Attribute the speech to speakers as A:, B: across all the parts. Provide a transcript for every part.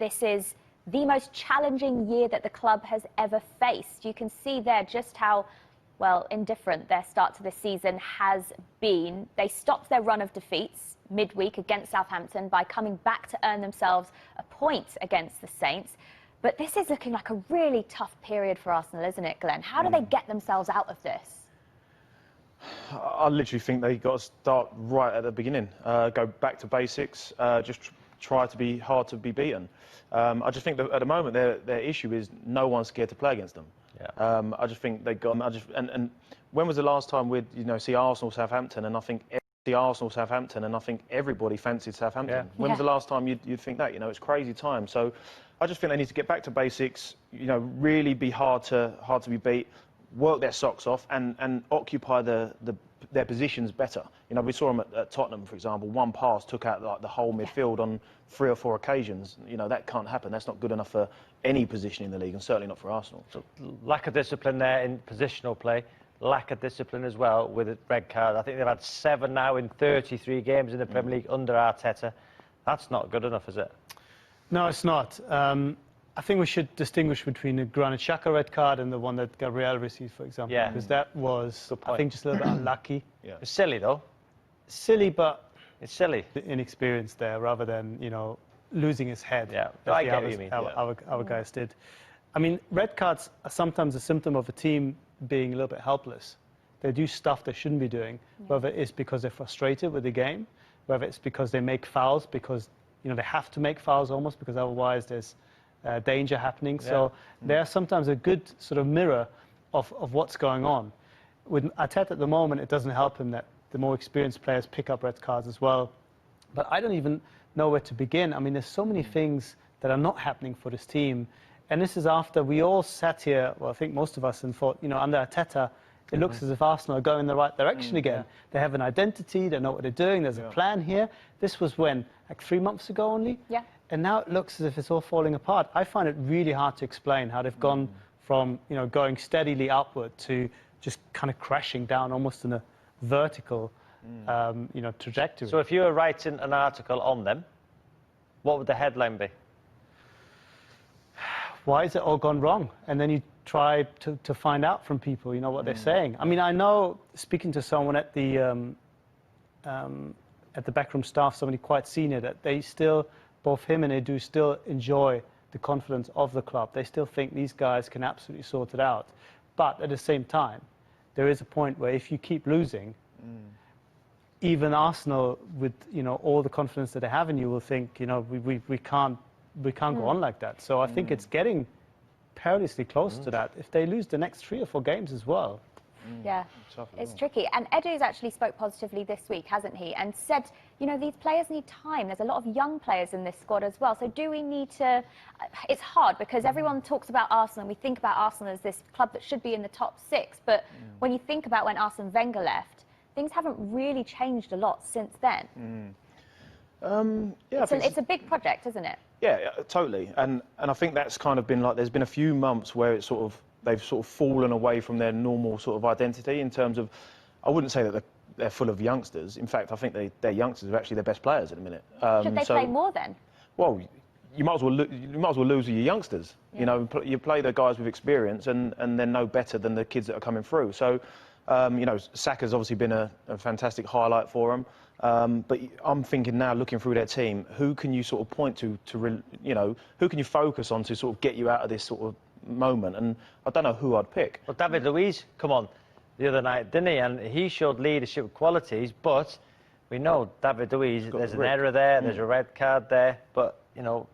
A: this is the most challenging year that the club has ever faced. You can see there just how, well, indifferent their start to the season has been. They stopped their run of defeats midweek against Southampton by coming back to earn themselves a point against the Saints. But this is looking like a really tough period for Arsenal, isn't it, Glenn? How do they get themselves out of this?
B: I literally think they got to start right at the beginning, go back to basics, just try to be hard to be beaten. I just think that at the moment their issue is no one's scared to play against them. Yeah. I just think they got. And when was the last time we'd see Arsenal Southampton, and I think everybody fancied Southampton. Yeah. When was the last time you'd think that? It's crazy time. So I just think they need to get back to basics. Really be hard to be beat. Work their socks off and occupy their positions better. We saw them at Tottenham, for example. One pass took out like the whole midfield on 3 or 4 occasions. That can't happen. That's not good enough for any position in the league, and certainly not for Arsenal.
C: So lack of discipline there in positional play. Lack of discipline as well with a red card. I think they've had 7 now in 33 games in the Premier League under Arteta. That's not good enough, is it?
D: No, it's not. I think we should distinguish between the Granit Xhaka red card and the one that Gabriel received, for example. Yeah. Because that was, I think, just a little bit unlucky.
C: Yeah. It's silly, though.
D: Silly, but...
C: It's silly.
D: Inexperience there, rather than, losing his head.
C: Yeah, I get what you mean.
D: Our guys did. I mean, red cards are sometimes a symptom of a team being a little bit helpless. They do stuff they shouldn't be doing, whether it's because they're frustrated with the game, whether it's because they make fouls because, they have to make fouls almost, because otherwise there's danger happening. Yeah. So they're sometimes a good sort of mirror of what's going on. With Arteta at the moment, it doesn't help him that the more experienced players pick up red cards as well. But I don't even know where to begin. I mean, there's so many things that are not happening for this team. And this is after we all sat here, well, I think most of us, and thought, under Arteta, it looks as if Arsenal are going in the right direction again. They have an identity, they know what they're doing, there's a plan here. This was when, like 3 months ago only?
A: Yeah.
D: And now it looks as if it's all falling apart. I find it really hard to explain how they've gone from, going steadily upward to just kind of crashing down almost in a vertical, trajectory.
C: So if you were writing an article on them, what would the headline be?
D: Why has it all gone wrong? And then you try to find out from people, what they're saying. I mean, I know, speaking to someone at the backroom staff, somebody quite senior, that they still, both him and Edu, still enjoy the confidence of the club. They still think these guys can absolutely sort it out. But at the same time, there is a point where if you keep losing, even Arsenal, with all the confidence that they have in you, will think, we can't go on like that. So I think it's getting perilously close to that. If they lose the next 3 or 4 games as well.
A: Yeah, it's tricky. And Edu's actually spoke positively this week, hasn't he? And said, these players need time. There's a lot of young players in this squad as well. So do we need to... It's hard because everyone talks about Arsenal and we think about Arsenal as this club that should be in the top 6. But when you think about when Arsene Wenger left, things haven't really changed a lot since then.
B: Yeah,
A: it's a big project, isn't it?
B: Yeah, totally. And I think that's kind of been like, there's been a few months where it's they've sort of fallen away from their normal sort of identity in terms of, I wouldn't say that they're full of youngsters. In fact, I think their youngsters are actually their best players at the minute.
A: Should they play more then?
B: Well, you might as well lose with your youngsters. Yeah. You play the guys with experience and they're no better than the kids that are coming through. So, Saka's obviously been a fantastic highlight for them. But I'm thinking now, looking through their team, who can you sort of point to who can you focus on to sort of get you out of this sort of moment? And I don't know who I'd pick.
C: Well, David Luiz, come on, the other night, didn't he? And he showed leadership qualities, but we know David Luiz, there's an error there, there's a red card there. But,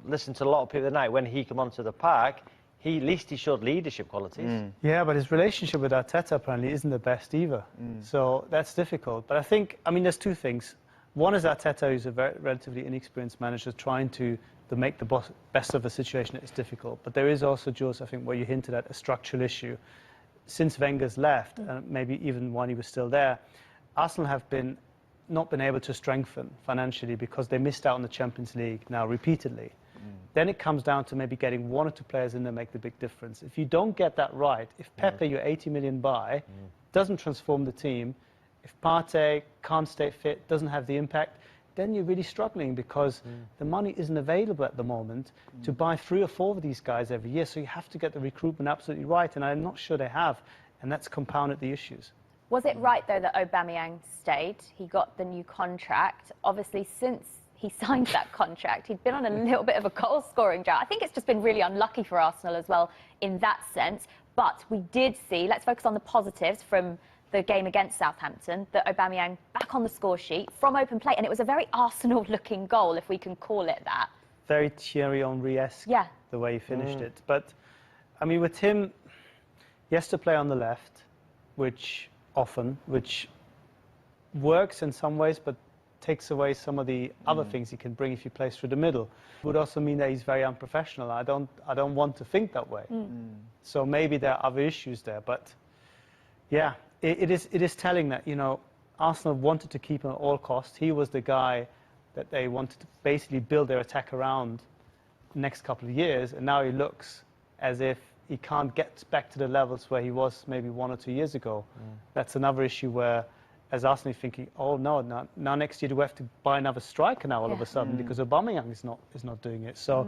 C: listen to a lot of people tonight, when he came onto the park, at least he showed leadership qualities.
D: Yeah, but his relationship with Arteta apparently isn't the best either. So that's difficult. But I think, there's 2 things. One is Arteta, who's a relatively inexperienced manager, trying to make the best of a situation that is difficult. But there is also, Jules, I think, where you hinted at, a structural issue. Since Wenger's left, and maybe even when he was still there, Arsenal have not been able to strengthen financially because they missed out on the Champions League now repeatedly. Then it comes down to maybe getting 1 or 2 players in there make the big difference. If you don't get that right, if Pepe, your 80 million buy, doesn't transform the team, if Partey can't stay fit, doesn't have the impact, then you're really struggling because the money isn't available at the moment to buy 3 or 4 of these guys every year. So you have to get the recruitment absolutely right, and I'm not sure they have, and that's compounded the issues.
A: Was it right, though, that Aubameyang stayed? He got the new contract. Obviously, since he signed that contract, he'd been on a little bit of a goal-scoring drought. I think it's just been really unlucky for Arsenal as well in that sense. But we did see, let's focus on the positives from the game against Southampton, that Aubameyang back on the score sheet from open play, and it was a very Arsenal-looking goal, if we can call it that.
D: Very Thierry Henry-esque,
A: yeah,
D: the way he finished it. But, I mean, with him, he has to play on the left, which works in some ways, but takes away some of the other things he can bring if he plays through the middle. It would also mean that he's very unprofessional. I don't want to think that way. So maybe there are other issues there, but yeah, it is telling that, you know, Arsenal wanted to keep him at all costs. He was the guy that they wanted to basically build their attack around the next couple of years, and now he looks as if he can't get back to the levels where he was maybe 1 or 2 years ago. That's another issue where, as Arsenal, thinking, oh no, now next year do we have to buy another striker now all of a sudden because Aubameyang is not doing it. So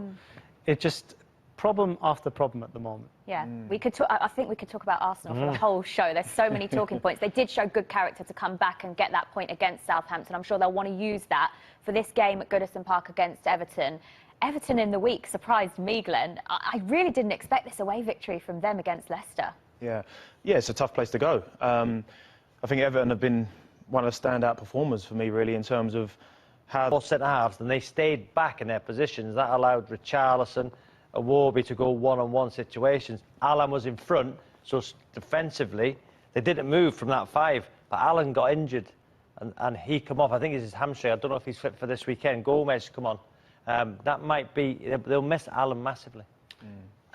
D: it just problem after problem at the moment.
A: Yeah, we could talk, I think we could talk about Arsenal for the whole show. There's so many talking points. They did show good character to come back and get that point against Southampton. I'm sure they'll want to use that for this game at Goodison Park against Everton. Everton in the week surprised me, Glenn. I really didn't expect this away victory from them against Leicester.
B: Yeah, it's a tough place to go. I think Everton have been one of the standout performers for me, really, in terms of how...
C: 4 centre-halves, and they stayed back in their positions. That allowed Richarlison, Iwobi to go one-on-one situations. Alan was in front, so defensively, they didn't move from that 5, but Alan got injured, and he come off. I think it's his hamstring. I don't know if he's fit for this weekend. Gomez, come on. That might be... They'll miss Alan massively.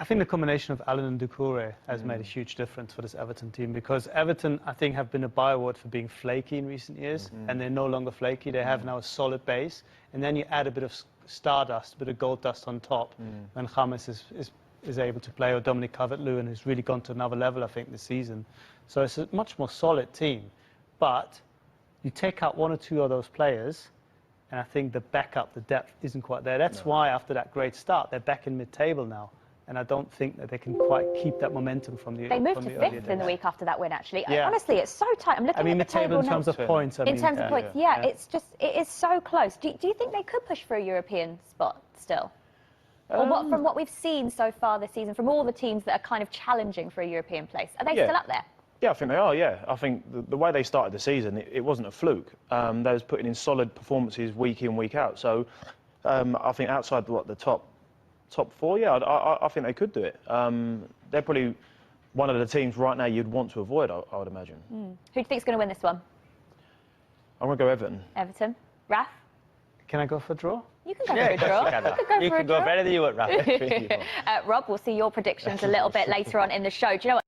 D: I think the combination of Allen and Doucouré has made a huge difference for this Everton team, because Everton, I think, have been a byword for being flaky in recent years, and they're no longer flaky. They have now a solid base, and then you add a bit of stardust, a bit of gold dust on top, when James is able to play, or Dominic Calvert-Lewin, who's really gone to another level, I think, this season. So it's a much more solid team. But you take out 1 or 2 of those players, and I think the backup, the depth, isn't quite there. That's why, after that great start, they're back in mid-table now. And I don't think that they can quite keep that momentum from the
A: They moved to 5th in the week after that win, actually.
D: Yeah.
A: Honestly, it's so tight. I'm looking at the
D: mid-table in terms of points.
A: In terms of points, yeah, it's just, it is so close. Do you think they could push for a European spot still? Or from what we've seen so far this season, from all the teams that are kind of challenging for a European place, are they still up there?
B: Yeah, I think they are, yeah. I think the way they started the season, it wasn't a fluke. They was putting in solid performances week in, week out. So I think outside the top 4, yeah, I think they could do it. They're probably one of the teams right now you'd want to avoid, I would imagine.
A: Who do you think's going to win this one?
B: I'm going to go Everton.
A: Everton. Raf?
D: Can I go for a draw?
A: You can go for a draw.
C: You can go for anything you want, Raf.
A: Rob, we'll see your predictions a little bit later on in the show. Do you know what?